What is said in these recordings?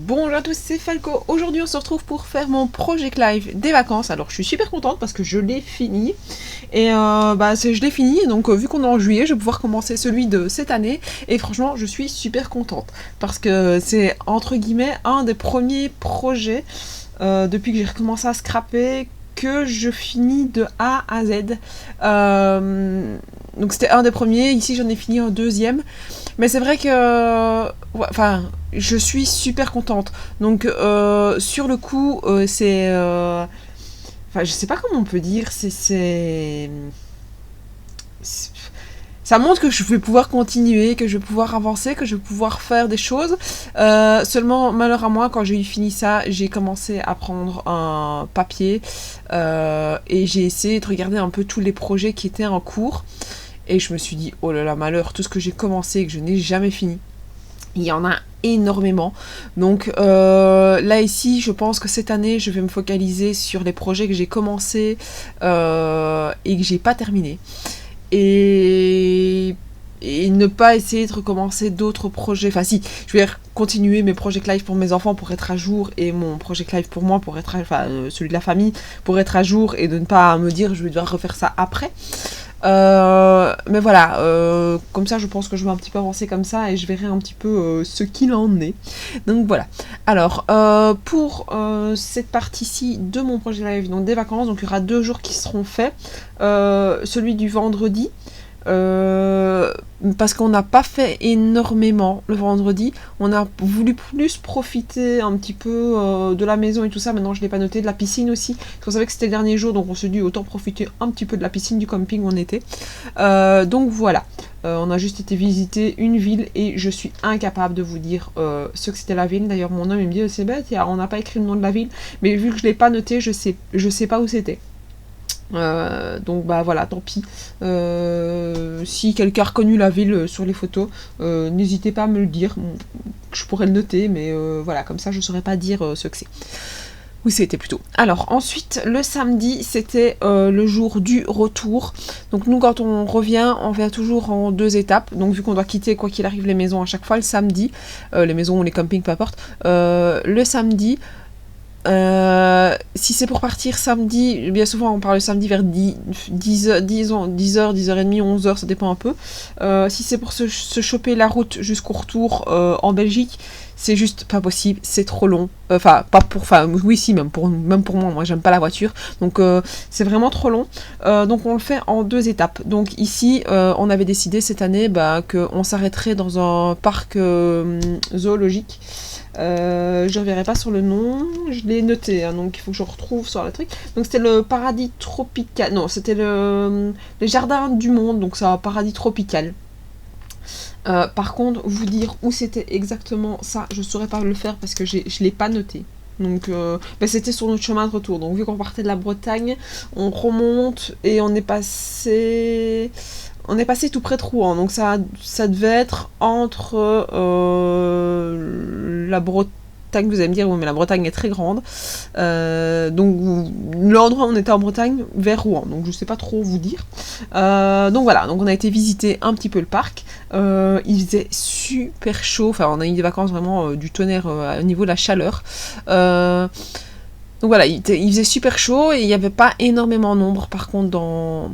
Bonjour à tous, c'est Falco. Aujourd'hui on se retrouve pour faire mon Project Live des vacances. Alors je suis super contente parce que je l'ai fini. Et je l'ai fini, donc vu qu'on est en juillet, je vais pouvoir commencer celui de cette année. Et franchement je suis super contente. Parce que c'est entre guillemets un des premiers projets depuis que j'ai recommencé à scraper que je finis de A à Z. Donc c'était un des premiers, ici j'en ai fini un deuxième. Mais c'est vrai que... je suis super contente. Donc sur le coup, c'est... je sais pas comment on peut dire, ça montre que je vais pouvoir continuer, que je vais pouvoir avancer, que je vais pouvoir faire des choses. Seulement, malheur à moi, quand j'ai eu fini ça, j'ai commencé à prendre un papier et j'ai essayé de regarder un peu tous les projets qui étaient en cours. Et je me suis dit, oh là là, malheur, tout ce que j'ai commencé et que je n'ai jamais fini. Il y en a énormément. Donc là ici, je pense que cette année, je vais me focaliser sur les projets que j'ai commencé et que j'ai pas terminé. Et ne pas essayer de recommencer d'autres projets. Enfin si, je vais continuer mes Project Live pour mes enfants pour être à jour et mon Project Live pour moi pour être celui de la famille pour être à jour et de ne pas me dire je vais devoir refaire ça après. Mais voilà, comme ça je pense que je vais un petit peu avancer comme ça et je verrai un petit peu ce qu'il en est. Donc voilà. Alors pour cette partie-ci de mon projet live, donc des vacances, donc il y aura 2 jours qui seront faits. Celui du vendredi. Parce qu'on n'a pas fait énormément le vendredi, on a voulu plus profiter un petit peu de la maison et tout ça. Maintenant je l'ai pas noté, de la piscine aussi, parce qu'on savait que c'était le dernier jour, donc on se dit autant profiter un petit peu de la piscine du camping où on était. Donc voilà, on a juste été visiter une ville et je suis incapable de vous dire ce que c'était la ville. D'ailleurs mon homme il me dit c'est bête, on n'a pas écrit le nom de la ville, mais vu que je l'ai pas noté, je sais pas où c'était. Donc bah voilà, tant pis. Si quelqu'un a reconnu la ville sur les photos, n'hésitez pas à me le dire. Je pourrais le noter, mais voilà, comme ça je saurais pas dire ce que c'est. Oui, c'était plutôt. Alors ensuite, le samedi, c'était le jour du retour. Donc nous, quand on revient toujours en 2 étapes. Donc vu qu'on doit quitter, quoi qu'il arrive, les maisons à chaque fois, le samedi, les maisons ou les campings, peu importe, le samedi. Si c'est pour partir samedi, bien souvent on parle le samedi vers 10h, 10h30, 11h, ça dépend un peu. Si c'est pour se choper la route jusqu'au retour en Belgique, c'est juste pas possible, c'est trop long. Oui si, même pour moi j'aime pas la voiture, donc c'est vraiment trop long. Donc on le fait en 2 étapes. Donc ici, on avait décidé cette année qu'on s'arrêterait dans un parc zoologique. Je reverrai pas sur le nom, je l'ai noté, hein, donc il faut que je retrouve sur le truc. Donc c'était le paradis tropical, non, c'était les jardins du monde, donc c'est un paradis tropical. Par contre, vous dire où c'était exactement, ça, je saurais pas le faire parce que je l'ai pas noté. Donc c'était sur notre chemin de retour. Donc vu qu'on partait de la Bretagne, on remonte et on est passé tout près de Rouen, donc ça devait être entre la Bretagne, vous allez me dire, oui mais la Bretagne est très grande, donc l'endroit où on était en Bretagne, vers Rouen, donc je sais pas trop vous dire. Donc voilà, donc on a été visiter un petit peu le parc, il faisait super chaud, enfin on a eu des vacances vraiment du tonnerre au niveau de la chaleur. Donc voilà, il faisait super chaud et il n'y avait pas énormément d'ombre par contre dans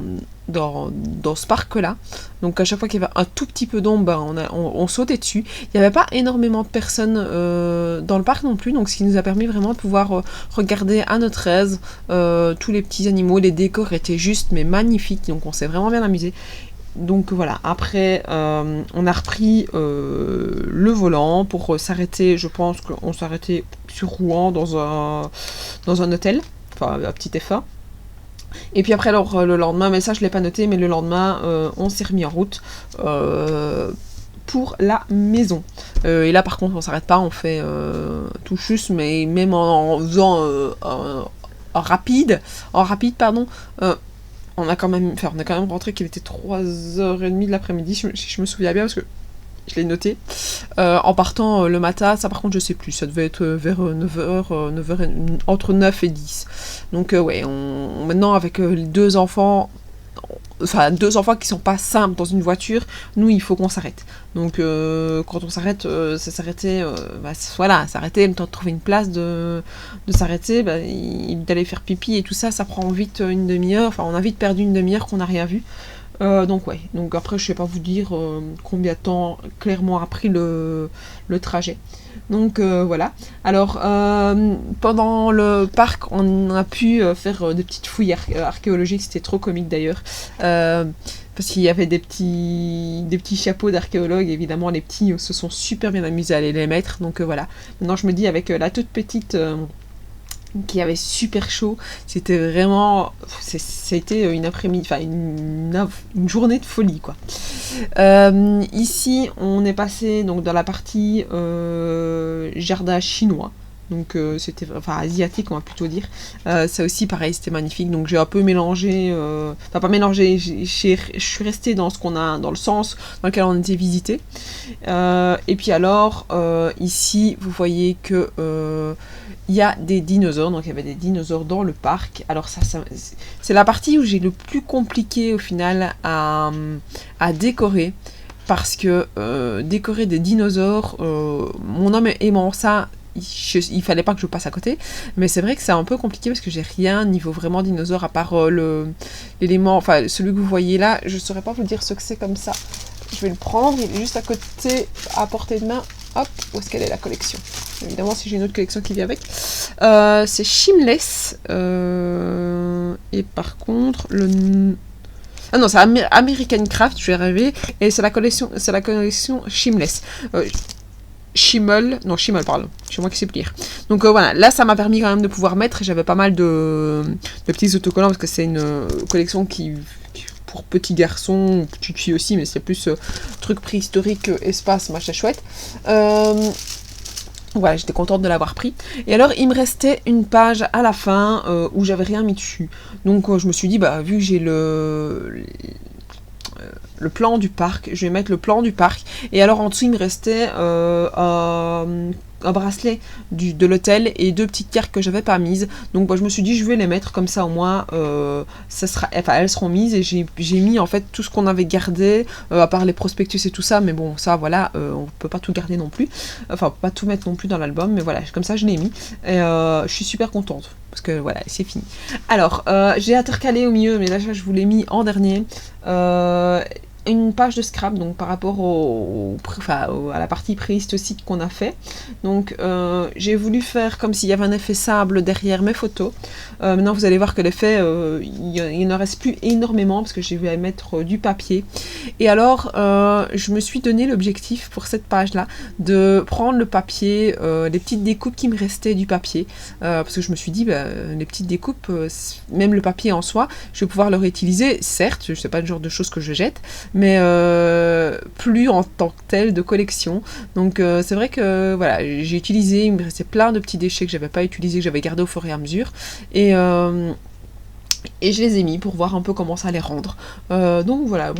ce parc-là. Donc à chaque fois qu'il y avait un tout petit peu d'ombre, on sautait dessus. Il n'y avait pas énormément de personnes dans le parc non plus, donc ce qui nous a permis vraiment de pouvoir regarder à notre aise tous les petits animaux. Les décors étaient juste mais magnifiques, donc on s'est vraiment bien amusé. Donc voilà, après on a repris le volant pour s'arrêter, je pense qu'on s'arrêtait sur Rouen dans un hôtel, enfin un petit F1. Et puis après alors le lendemain, mais ça je l'ai pas noté, mais le lendemain on s'est remis en route pour la maison. Et là par contre on s'arrête pas, on fait tout juste, mais même en faisant en rapide, on a quand même rentré qu'il était 3h30 de l'après-midi, si je me souviens bien, parce que je l'ai noté. En partant le matin, ça par contre je sais plus, ça devait être vers 9h, entre 9 et 10. Donc ouais, maintenant avec les 2 enfants, enfin 2 enfants qui sont pas simples dans une voiture, nous il faut qu'on s'arrête. Donc quand on s'arrête, c'est s'arrêter, voilà, s'arrêter, le temps de trouver une place, de s'arrêter, d'aller faire pipi et tout ça, ça prend vite une demi-heure, enfin on a vite perdu une demi-heure qu'on n'a rien vu. Donc ouais, donc après je sais pas vous dire combien de temps clairement a pris le trajet. Donc voilà. Alors pendant le parc on a pu faire des petites fouilles archéologiques, c'était trop comique d'ailleurs. Parce qu'il y avait des petits chapeaux d'archéologues, évidemment les petits se sont super bien amusés à aller les mettre. Donc voilà. Maintenant je me dis avec la toute petite qui avait super chaud, c'était vraiment, c'était une après-midi, enfin une journée de folie quoi. Ici on est passé donc dans la partie jardin chinois, donc c'était, enfin asiatique on va plutôt dire. Ça aussi pareil c'était magnifique, donc j'ai un peu mélangé, enfin pas mélangé, je suis restée dans dans le sens dans lequel on était visité. Et puis alors ici vous voyez que il y a des dinosaures, donc il y avait des dinosaures dans le parc. Alors ça c'est la partie où j'ai le plus compliqué au final à décorer, parce que décorer des dinosaures, mon homme aimant ça, il fallait pas que je passe à côté, mais c'est vrai que c'est un peu compliqué parce que j'ai rien niveau vraiment dinosaure à part l'élément, enfin celui que vous voyez là, je saurais pas vous dire ce que c'est comme ça. Je vais le prendre, il est juste à côté, à portée de main. Hop, où est-ce qu'elle est la collection? Évidemment, si j'ai une autre collection qui vient avec. C'est Shimless. Et par contre, ah non, c'est American Craft, je vais arriver. Et c'est la collection Shimless. Schimmel, pardon, c'est moi qui sais lire. Donc voilà, là ça m'a permis quand même de pouvoir mettre, j'avais pas mal de petits autocollants parce que c'est une collection qui pour petits garçons, ou petites filles aussi, mais c'est plus truc préhistorique, espace, machin chouette. Voilà, j'étais contente de l'avoir pris. Et alors, il me restait une page à la fin où j'avais rien mis dessus. Donc je me suis dit, vu que j'ai le plan du parc, je vais mettre le plan du parc. Et alors en dessous il me restait un bracelet de l'hôtel et 2 petites cartes que j'avais pas mises. Donc je me suis dit je vais les mettre comme ça au moins elles seront mises. Et j'ai mis en fait tout ce qu'on avait gardé, à part les prospectus et tout ça, mais bon ça voilà, on peut pas tout garder non plus, enfin on peut pas tout mettre non plus dans l'album, mais voilà, comme ça je l'ai mis et je suis super contente parce que voilà, c'est fini. Alors j'ai intercalé au milieu, mais là je vous l'ai mis en dernier, une page de scrap, donc par rapport à la partie préhistorique qu'on a fait. Donc j'ai voulu faire comme s'il y avait un effet sable derrière mes photos. Maintenant vous allez voir que l'effet, il ne reste plus énormément parce que j'ai voulu mettre du papier. Et alors je me suis donné l'objectif pour cette page là de prendre le papier, les petites découpes qui me restaient du papier, parce que je me suis dit les petites découpes, même le papier en soi, je vais pouvoir le réutiliser. Certes, je sais pas le genre de choses que je jette, mais plus en tant que tel de collection. Donc c'est vrai que voilà, j'ai utilisé, il me restait plein de petits déchets que j'avais pas utilisés, que j'avais gardés au fur et à mesure, et je les ai mis pour voir un peu comment ça allait rendre. Donc voilà,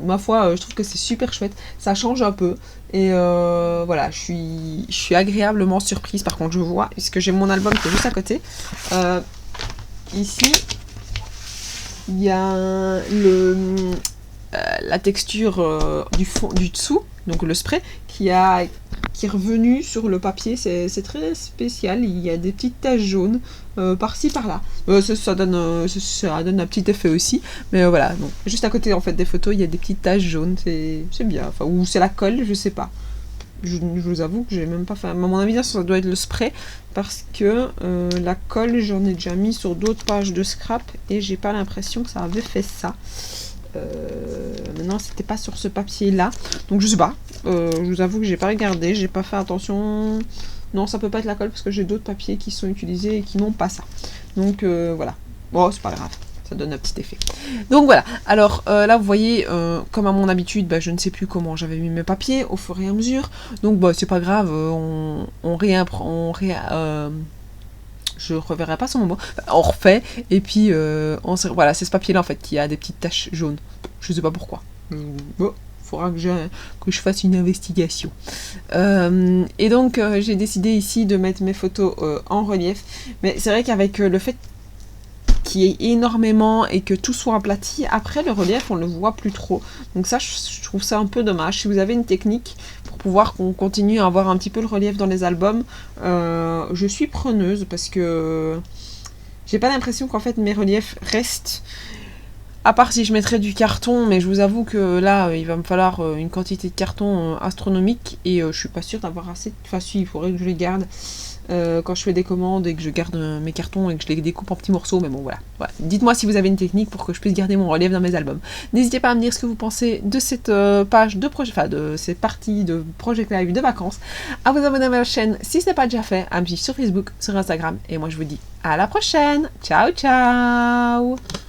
ma foi, je trouve que c'est super chouette, ça change un peu, et voilà, je suis agréablement surprise. Par contre je vois, puisque j'ai mon album qui est juste à côté, ici il y a la texture du dessous, donc le spray, qui est revenu sur le papier. C'est très spécial, il y a des petites taches jaunes par-ci par-là. Ça donne un petit effet aussi, mais voilà, donc juste à côté en fait des photos il y a des petites taches jaunes, c'est bien, enfin, ou c'est la colle, je sais pas. Je vous avoue que j'ai même pas fait. À mon avis, ça doit être le spray, parce que la colle, j'en ai déjà mis sur d'autres pages de scrap et j'ai pas l'impression que ça avait fait ça. Maintenant, c'était pas sur ce papier-là, donc je sais pas. Je vous avoue que j'ai pas regardé, j'ai pas fait attention. Non, ça peut pas être la colle parce que j'ai d'autres papiers qui sont utilisés et qui n'ont pas ça. Donc voilà. Bon, c'est pas grave. Ça donne un petit effet. Donc voilà, alors là vous voyez, comme à mon habitude, je ne sais plus comment j'avais mis mes papiers au fur et à mesure. Donc c'est pas grave, je reverrai pas ce moment. On refait, et puis voilà, c'est ce papier-là en fait qui a des petites taches jaunes. Je sais pas pourquoi. Faudra que je fasse une investigation. Et donc j'ai décidé ici de mettre mes photos en relief. Mais c'est vrai qu'avec le fait qu'il y ait énormément et que tout soit aplati, après le relief on le voit plus trop. Donc ça je trouve ça un peu dommage. Si vous avez une technique pour pouvoir qu'on continue à avoir un petit peu le relief dans les albums, je suis preneuse parce que j'ai pas l'impression qu'en fait mes reliefs restent. À part si je mettrais du carton, mais je vous avoue que là, il va me falloir une quantité de carton astronomique et je suis pas sûre d'avoir assez. Enfin, si, il faudrait que je les garde quand je fais des commandes et que je garde mes cartons et que je les découpe en petits morceaux. Mais bon, voilà. Dites-moi si vous avez une technique pour que je puisse garder mon relief dans mes albums. N'hésitez pas à me dire ce que vous pensez de cette page de projet, enfin de cette partie de Project Live de vacances. À vous abonner à ma chaîne si ce n'est pas déjà fait, à me suivre sur Facebook, sur Instagram. Et moi, je vous dis à la prochaine. Ciao, ciao.